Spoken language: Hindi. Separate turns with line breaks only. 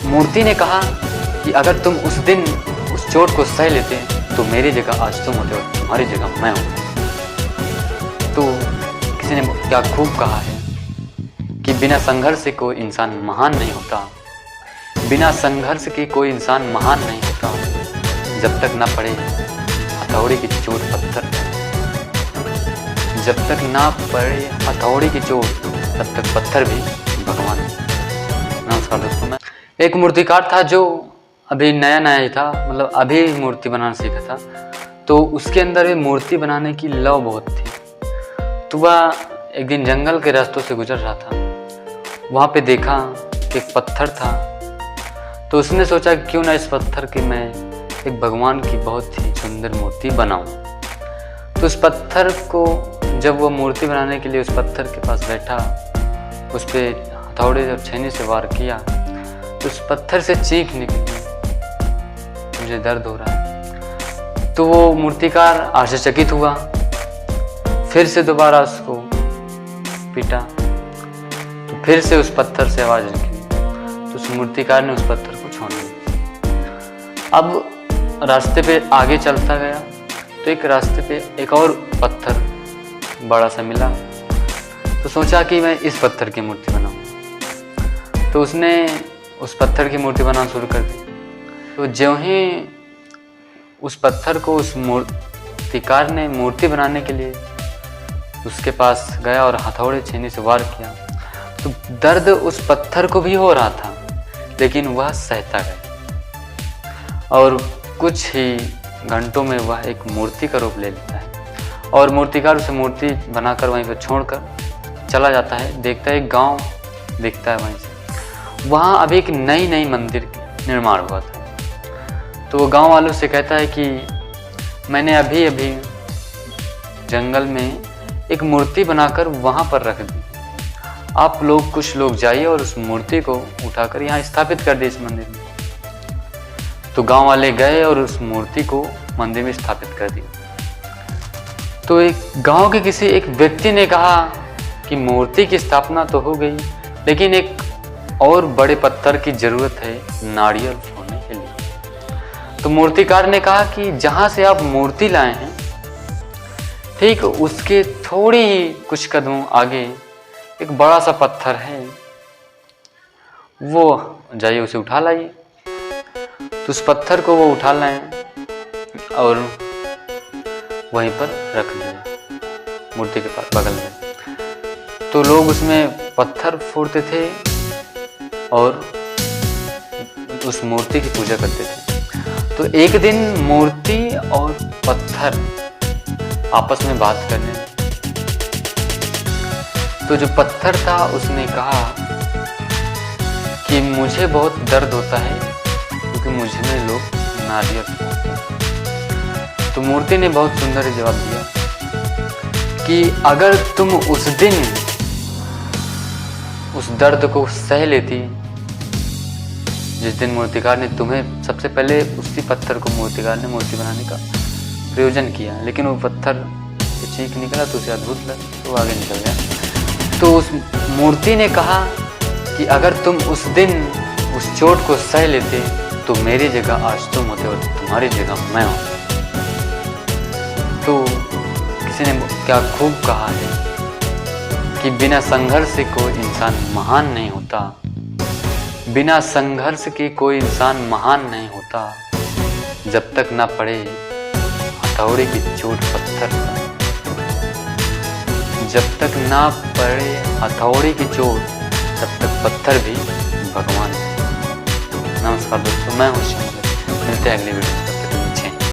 मूर्ति ने कहा कि अगर तुम उस दिन उस चोट को सह लेते तो मेरी जगह आज तुम होते और तुम्हारी जगह मैं हूँ। तो किसी ने क्या खूब कहा है कि बिना संघर्ष से कोई इंसान महान नहीं होता, बिना संघर्ष के कोई इंसान महान नहीं होता, जब तक ना पड़े हथौड़ी की चोट पत्थर, जब तक ना पड़े हथौड़ी की चोट तब तक पत्थर भी भगवान। नमस्कार दोस्तों, मैं एक मूर्तिकार था जो अभी नया नया ही था, मतलब अभी मूर्ति बनाना सीखा था। तो उसके अंदर भी मूर्ति बनाने की लव बहुत थी। तो वह एक दिन जंगल के रास्तों से गुजर रहा था, वहाँ पे देखा कि एक पत्थर था। तो उसने सोचा क्यों ना इस पत्थर की मैं एक भगवान की बहुत ही सुंदर मूर्ति बनाऊं। तो उस पत्थर को जब वो मूर्ति बनाने के लिए उस पत्थर के पास बैठा, उस पर हथौड़े और छेनी से वार किया तो उस पत्थर से चीख निकली, मुझे दर्द हो रहा है। तो वो मूर्तिकार आश्चर्यचकित हुआ, फिर से दोबारा उसको पीटा, तो फिर से उस पत्थर से आवाज निकली। तो उस मूर्तिकार ने उस पत्थर को छोड़ दिया। अब रास्ते पे आगे चलता गया तो एक रास्ते पे एक और पत्थर बड़ा सा मिला। तो सोचा कि मैं इस पत्थर की मूर्ति बनाऊं। तो उसने उस पत्थर की मूर्ति बनाना शुरू कर दी। तो ज्यों ही उस पत्थर को उस मूर्तिकार ने मूर्ति बनाने के लिए उसके पास गया और हथौड़े छेनी से वार किया, तो दर्द उस पत्थर को भी हो रहा था, लेकिन वह सहता गया और कुछ ही घंटों में वह एक मूर्ति का रूप ले लेता है। और मूर्तिकार उसे मूर्ति बनाकर वहीं पर छोड़कर चला जाता है। देखता है एक गांव दिखता है, वहीं से वहाँ अभी एक नई मंदिर निर्माण हुआ था। तो वो गांव वालों से कहता है कि मैंने अभी अभी जंगल में एक मूर्ति बनाकर वहाँ पर रख दी, आप लोग कुछ लोग जाइए और उस मूर्ति को उठाकर यहाँ स्थापित कर दिए इस मंदिर में। तो गांव वाले गए और उस मूर्ति को मंदिर में स्थापित कर दिया। तो एक गांव के किसी एक व्यक्ति ने कहा कि मूर्ति की स्थापना तो हो गई, लेकिन एक और बड़े पत्थर की जरूरत है नारियल फोड़ने के लिए। तो मूर्तिकार ने कहा कि जहाँ से आप मूर्ति लाए हैं, ठीक उसके थोड़ी ही कुछ कदमों आगे एक बड़ा सा पत्थर है, वो जाइए उसे उठा लाइए। तो उस पत्थर को वो उठा लाए और वहीं पर रख दिया मूर्ति के पास बगल में। तो लोग उसमें पत्थर फोड़ते थे और उस मूर्ति की पूजा करते थे। तो एक दिन मूर्ति और पत्थर आपस में बात करने लगे। तो जो पत्थर था उसने कहा कि मुझे बहुत दर्द होता है क्योंकि मुझे में लोग नारियल फोड़ते हैं। तो मूर्ति ने बहुत सुंदर जवाब दिया कि अगर तुम उस दिन उस दर्द को सह लेती जिस दिन मूर्तिकार ने तुम्हें सबसे पहले उसी पत्थर को मूर्तिकार ने मूर्ति बनाने का प्रयोजन किया, लेकिन वो पत्थर चीख निकला तो उसे अद्भुत लगा, तो आगे निकल गया। तो उस मूर्ति ने कहा कि अगर तुम उस दिन उस चोट को सह लेते तो मेरी जगह आज तुम होते और तुम्हारी जगह मैं हूँ। तो किसी ने क्या खूब कहा है कि बिना संघर्ष से कोई इंसान महान नहीं होता, बिना संघर्ष के कोई इंसान महान नहीं होता, जब तक ना पड़े हथौड़े की चोट पत्थर पर, जब तक ना पड़े हथौड़े की चोट तब तक पत्थर भी भगवान है। नमस्कार दोस्तों, मैं हूँ शिव, मिलते हैं अगली वीडियो।